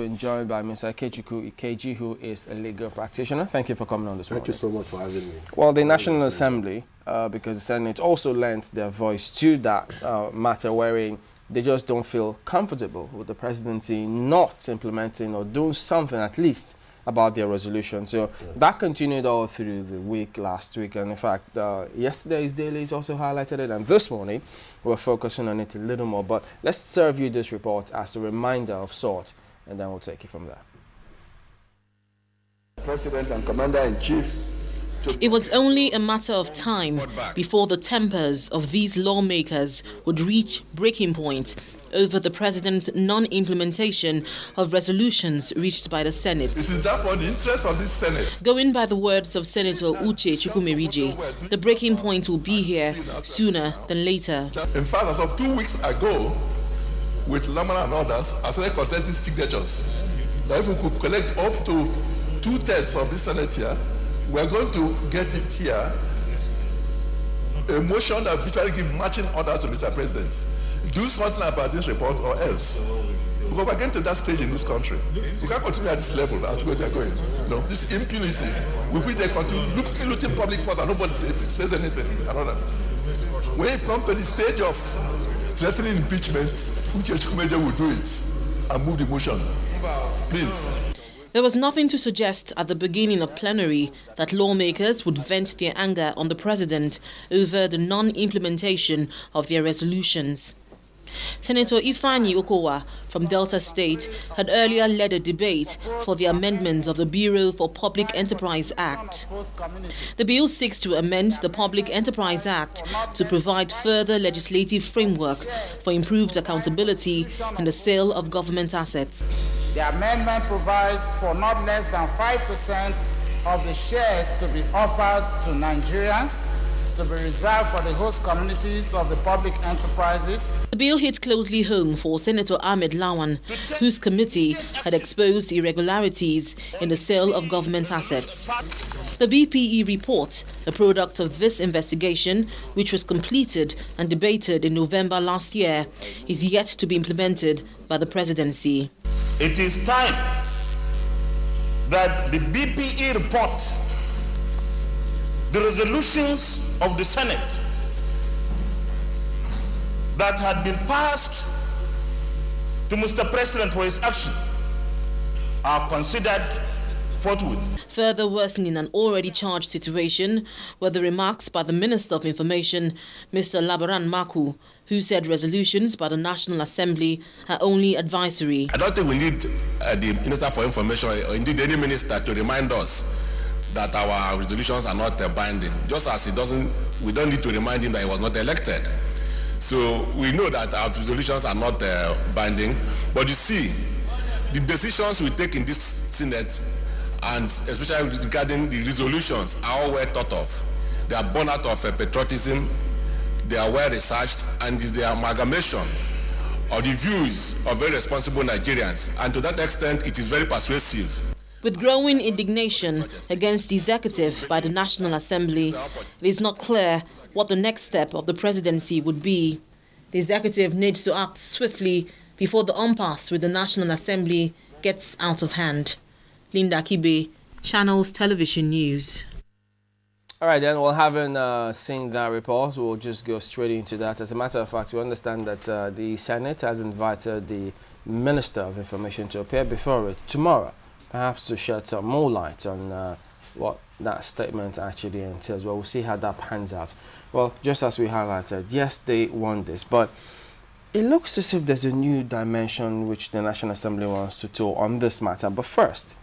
been joined by Mr. Ikechukwu Ikeji, who is a legal practitioner. Thank you for coming on this morning. Thank you so much for having me. Well, the National Assembly, because the Senate also lent their voice to that matter, wherein they just don't feel comfortable with the presidency not implementing or doing something at least about their resolution. So that continued all through the week last week, and in fact yesterday's dailies also highlighted it, and this morning we're focusing on it a little more. But let's serve you this report as a reminder of sort, and then we'll take it from there. President and Commander-in-Chief, it was only a matter of time before the tempers of these lawmakers would reach breaking point over the president's non-implementation of resolutions reached by the Senate. It is therefore the interest of this Senate. Going by the words of Senator Ikechukwu Ikeji, the breaking point will be here sooner than later. In fact, as of 2 weeks ago, with Labaran and others, I started contesting signatures. That if we could collect up to 2/3 of this Senate here, we're going to get it here. A motion that virtually gives marching order to Mr. President. Do something about this report or else. Because we're getting to that stage in this country. We can't continue at this level as where they're going. No, this impunity with which they continue looting public funds and nobody says anything. When it comes to the stage of threatening impeachment, Ikechukwu Ikeji will do it and move the motion. Please. There was nothing to suggest at the beginning of plenary that lawmakers would vent their anger on the president over the non-implementation of their resolutions. Senator Ifeanyi Okowa from Delta State had earlier led a debate for the amendment of the Bureau for Public Enterprise Act. The bill seeks to amend the Public Enterprise Act to provide further legislative framework for improved accountability in the sale of government assets. The amendment provides for not less than 5% of the shares to be offered to Nigerians to be reserved for the host communities of the public enterprises. The bill hit closely home for Senator Ahmed Lawan, whose committee had exposed irregularities in the sale of government assets. The BPE report, a product of this investigation, which was completed and debated in November last year, is yet to be implemented by the presidency. It is time that the BPE report, the resolutions of the Senate that had been passed to Mr. President for his action are considered forthwith. Further worsening an already charged situation were the remarks by the Minister of Information, Mr. Labaran Maku, who said resolutions by the National Assembly are only advisory. I don't think we need the Minister for Information or indeed any minister to remind us that our resolutions are not binding, just as we don't need to remind him that he was not elected. So we know that our resolutions are not binding, but you see, the decisions we take in this Senate, and especially regarding the resolutions, are all well thought of. They are born out of patriotism, they are well researched, and it's the amalgamation of the views of very responsible Nigerians, and to that extent it is very persuasive. With growing indignation against the executive by the National Assembly, it is not clear what the next step of the presidency would be. The executive needs to act swiftly before the impasse with the National Assembly gets out of hand. Linda Kibe, Channels Television News. All right, then, well, having seen that report, we'll just go straight into that. As a matter of fact, we understand that the Senate has invited the Minister of Information to appear before it tomorrow, perhaps to shed some more light on what that statement actually entails. Well, we'll see how that pans out. Well, just as we highlighted, yes, they want this, but it looks as if there's a new dimension which the National Assembly wants to tow on this matter. But first,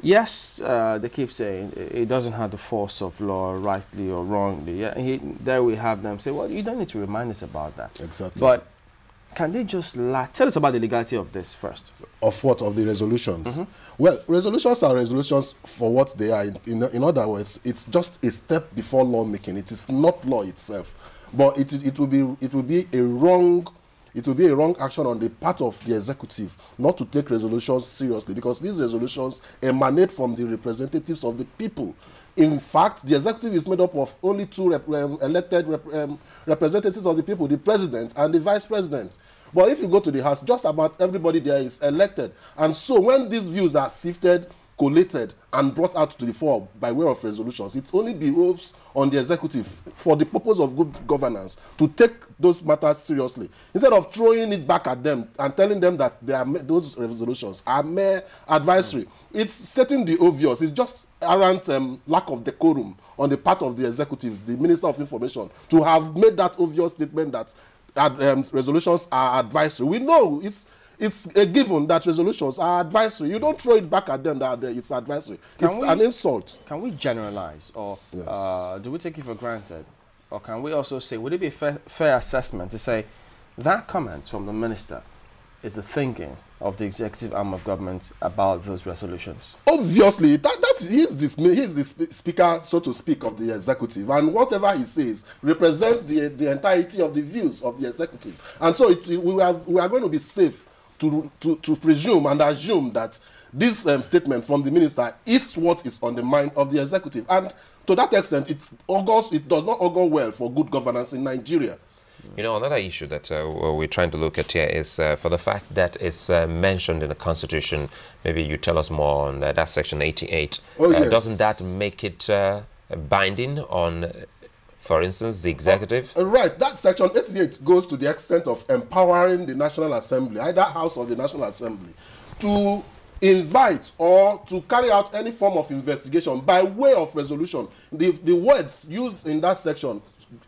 yes, they keep saying it doesn't have the force of law, rightly or wrongly. Yeah, there we have them say, well, you don't need to remind us about that. Exactly. But can they just tell us about the legality of this first? Of what? Of the resolutions? Well, resolutions are resolutions for what they are. In other words, it's just a step before lawmaking. It is not law itself. But it will be a wrong action on the part of the executive not to take resolutions seriously, because these resolutions emanate from the representatives of the people. In fact, the executive is made up of only two elected representatives of the people, the president and the vice president. But if you go to the House, just about everybody there is elected. And so when these views are sifted, collated, and brought out to the fore by way of resolutions, it only behoves on the executive, for the purpose of good governance, to take those matters seriously. Instead of throwing it back at them and telling them that those resolutions are mere advisory. It's stating the obvious. It's just arrant lack of decorum on the part of the executive, the Minister of Information, to have made that obvious statement that resolutions are advisory. We know it's a given that resolutions are advisory. You don't throw it back at them that it's advisory. It's an insult. Can we generalize, or do we take it for granted? Or can we also say, would it be a fair assessment to say that comment from the minister is the thinking of the executive arm of government about those resolutions? Obviously, he's the speaker, so to speak, of the executive, and whatever he says represents the entirety of the views of the executive. And so we are going to be safe to presume and assume that this statement from the minister is what is on the mind of the executive. And to that extent, it does not augur well for good governance in Nigeria. You know, another issue that we're trying to look at here is for the fact that it's mentioned in the Constitution. Maybe you tell us more on that Section 88. Yes. Doesn't that make it binding on, for instance, the executive? Right. That Section 88 goes to the extent of empowering the National Assembly, either House of the National Assembly, to invite or to carry out any form of investigation by way of resolution. The words used in that section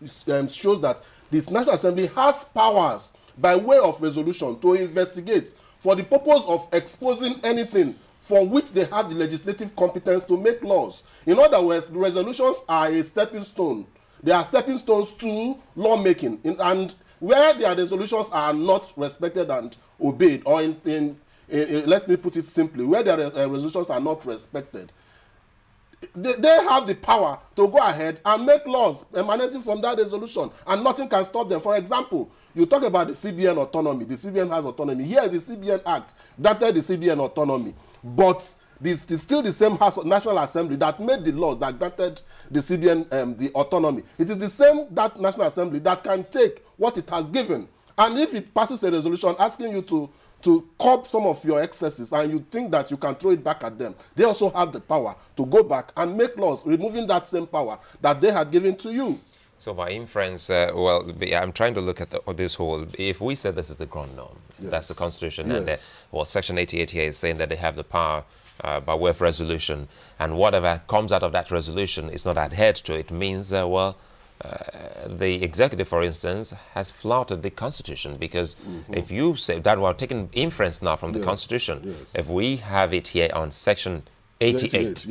shows that the National Assembly has powers by way of resolution to investigate for the purpose of exposing anything for which they have the legislative competence to make laws. In other words, the resolutions are a stepping stone. They are stepping stones to lawmaking. And where their resolutions are not respected and obeyed, or let me put it simply, where their resolutions are not respected, they have the power to go ahead and make laws emanating from that resolution, and nothing can stop them. For example, you talk about the CBN autonomy. The CBN has autonomy. Here is the CBN Act, granted the CBN autonomy. But it's still the same National Assembly that made the laws that granted the CBN the autonomy. It is the same that National Assembly that can take what it has given. And if it passes a resolution asking you to curb some of your excesses, and you think that you can throw it back at them, they also have the power to go back and make laws, removing that same power that they had given to you. So by inference, well, I'm trying to look at this whole, if we said this is the ground norm, yes, that's the Constitution, yes, and Section 88 here is saying that they have the power by way of resolution, and whatever comes out of that resolution is not adhered to, it means, the executive, for instance, has flouted the Constitution, because if you say that we're taking inference now from the Constitution, if we have it here on Section 88,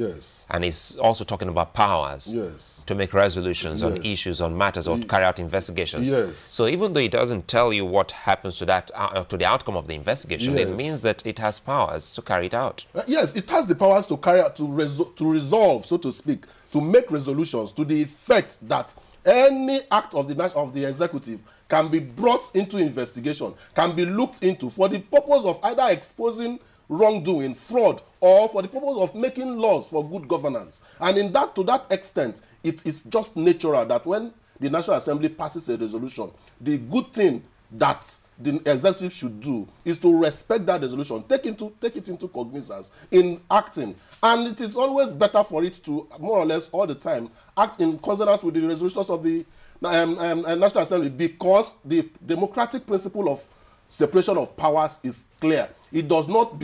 and it's also talking about powers to make resolutions on issues, on matters, or to carry out investigations. So even though it doesn't tell you what happens to that, to the outcome of the investigation, it means that it has powers to carry it out. Yes, it has the powers to carry out, to resolve, so to speak, to make resolutions to the effect that any act of the executive can be brought into investigation, can be looked into for the purpose of either exposing wrongdoing, fraud, or for the purpose of making laws for good governance. And to that extent, it is just natural that when the National Assembly passes a resolution, the good thing that the executive should do is to respect that resolution, take it into cognizance in acting. And it is always better for it to, more or less all the time, act in consonance with the resolutions of the National Assembly, because the democratic principle of separation of powers is clear. It does not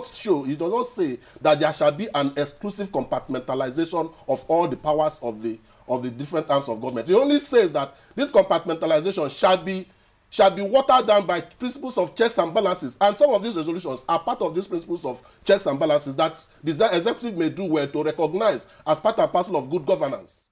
say that there shall be an exclusive compartmentalization of all the powers of the different arms of government. It only says that this compartmentalization shall be watered down by principles of checks and balances. And some of these resolutions are part of these principles of checks and balances that the executive may do well to recognize as part and parcel of good governance.